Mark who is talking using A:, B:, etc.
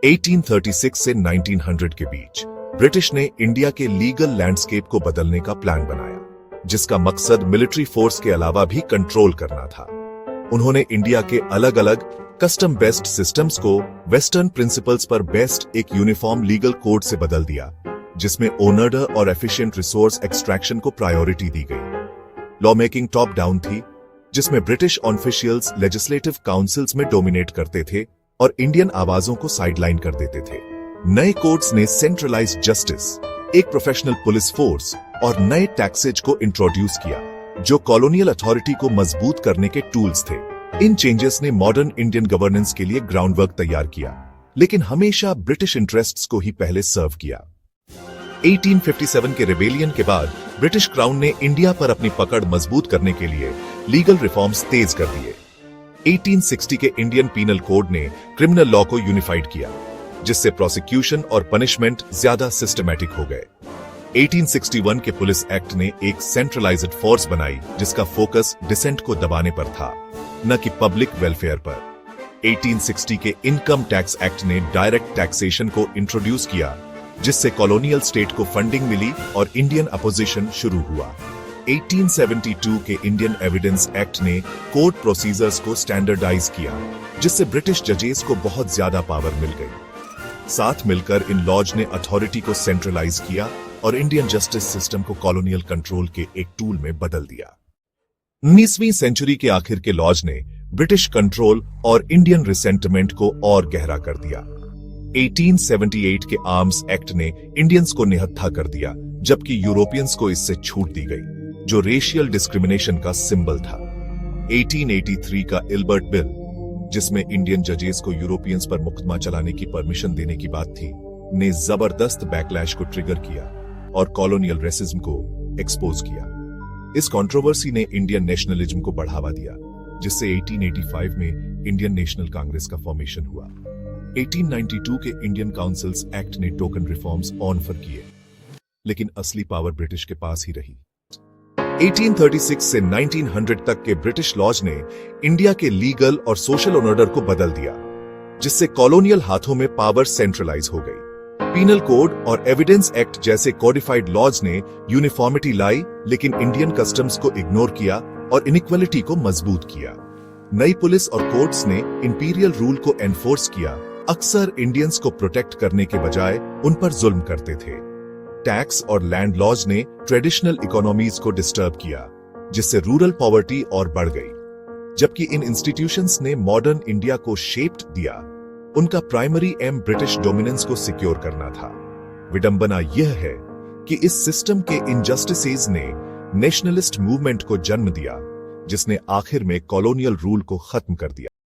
A: 1836 से 1900 के बीच ब्रिटिश ने इंडिया के लीगल लैंडस्केप को बदलने का प्लान बनाया, जिसका मकसद मिलिट्री फोर्स के अलावा भी कंट्रोल करना था। उन्होंने इंडिया के अलग अलग कस्टम बेस्ड सिस्टम्स को वेस्टर्न प्रिंसिपल्स पर बेस्ड एक यूनिफॉर्म लीगल कोड से बदल दिया, जिसमें ओनर्डर और एफिशिएंट रिसोर्स एक्सट्रैक्शन को प्रायोरिटी दी गई। लॉ मेकिंग टॉप डाउन थी, जिसमें ब्रिटिश ऑफिशियल्स लेजिस्लेटिव काउंसिल्स में डोमिनेट करते थे और इंडियन आवाजों को साइडलाइन कर देते थे। नए कोड्स ने सेंट्रलाइज्ड जस्टिस, एक प्रोफेशनल पुलिस फोर्स और नए टैक्सेज को इंट्रोड्यूस किया, जो कॉलोनियल अथॉरिटी को मजबूत करने के टूल्स थे। इन चेंजेस ने मॉडर्न इंडियन गवर्नेंस के लिए ग्राउंडवर्क तैयार किया, लेकिन हमेशा ब्रिटिश इंटरेस्ट्स को ही पहले सर्व किया। 1857 के रेबेलियन के बाद ब्रिटिश क्राउन ने इंडिया पर अपनी पकड़ मजबूत करने के लिए लीगल रिफॉर्म्स तेज कर दिए। 1860 के इंडियन पीनल कोड ने क्रिमिनल लॉ को यूनिफाइड किया, जिससे प्रोसिक्यूशन और पनिशमेंट ज्यादा सिस्टमैटिक हो गए। 1861 के पुलिस एक्ट ने एक सेंट्रलाइज्ड फोर्स बनाई, जिसका फोकस डिसेंट को दबाने पर था, न कि पब्लिक वेलफेयर पर। 1860 के इनकम टैक्स एक्ट ने डायरेक्ट टैक्सेशन को इंट्रोड्यूस किया, जिससे कॉलोनियल स्टेट को फंडिंग मिली और इंडियन अपोजिशन शुरू हुआ। 1872 के इंडियन एविडेंस एक्ट ने कोर्ट प्रोसीजर्स को स्टैंडर्डाइज किया, जिससे ब्रिटिश जजेस को बहुत ज्यादा पावर मिल गई। साथ मिलकर इन लॉज ने अथॉरिटी को सेंट्रलाइज किया और इंडियन जस्टिस सिस्टम को कॉलोनियल कंट्रोल के एक टूल में बदल दिया। 19वीं सेंचुरी के आखिर के लॉज ने ब्रिटिश कंट्रोल और इंडियन रिसेंटमेंट को और गहरा कर दिया। 1878 के आर्म्स एक्ट ने इंडियंस को निहत्था कर दिया, जबकि यूरोपियंस को इससे छूट दी गई, जो रेशियल डिस्क्रिमिनेशन का सिंबल था। 1883 का इल्बर्ट बिल, जिसमें इंडियन जजेस को यूरोपियंस पर मुकदमा चलाने की परमिशन देने की बात थी, ने जबरदस्त बैकलैश को ट्रिगर किया और कॉलोनियल रेसिज्म को एक्सपोज किया। इस कंट्रोवर्सी ने इंडियन नेशनलिज्म को बढ़ावा दिया, जिससे 1885 में इंडियन नेशनल कांग्रेस का फॉर्मेशन हुआ। 1892 के इंडियन काउंसिल्स एक्ट ने टोकन रिफॉर्म्स ऑनफर किए, लेकिन असली पावर ब्रिटिश के पास ही रही। 1836 से 1900 तक के ब्रिटिश लॉज ने इंडिया के लीगल और सोशल ऑर्डर को बदल दिया, जिससे कॉलोनियल हाथों में पावर सेंट्रलाइज हो गई। पीनल कोड और एविडेंस एक्ट जैसे कोडिफाइड लॉज ने यूनिफॉर्मिटी लाई, लेकिन इंडियन कस्टम्स को इग्नोर किया और इनइक्वालिटी को मजबूत किया। नई पुलिस और कोर्ट्स ने इंपीरियल रूल को एनफोर्स किया, अक्सर इंडियंस को प्रोटेक्ट करने के बजाय उन पर जुल्म करते थे। टैक्स और लैंड लॉज ने ट्रेडिशनल इकोनॉमीज को डिस्टर्ब किया, जिससे रूरल पॉवर्टी और बढ़ गई। जबकि इन इंस्टीट्यूशंस ने मॉडर्न इंडिया को शेप्ड दिया, उनका प्राइमरी एम ब्रिटिश डोमिनेंस को सिक्योर करना था। विडंबना यह है कि इस सिस्टम के इनजस्टिसेस ने नेशनलिस्ट मूवमेंट को जन्म दिया, जिसने आखिर में कॉलोनियल रूल को खत्म कर दिया।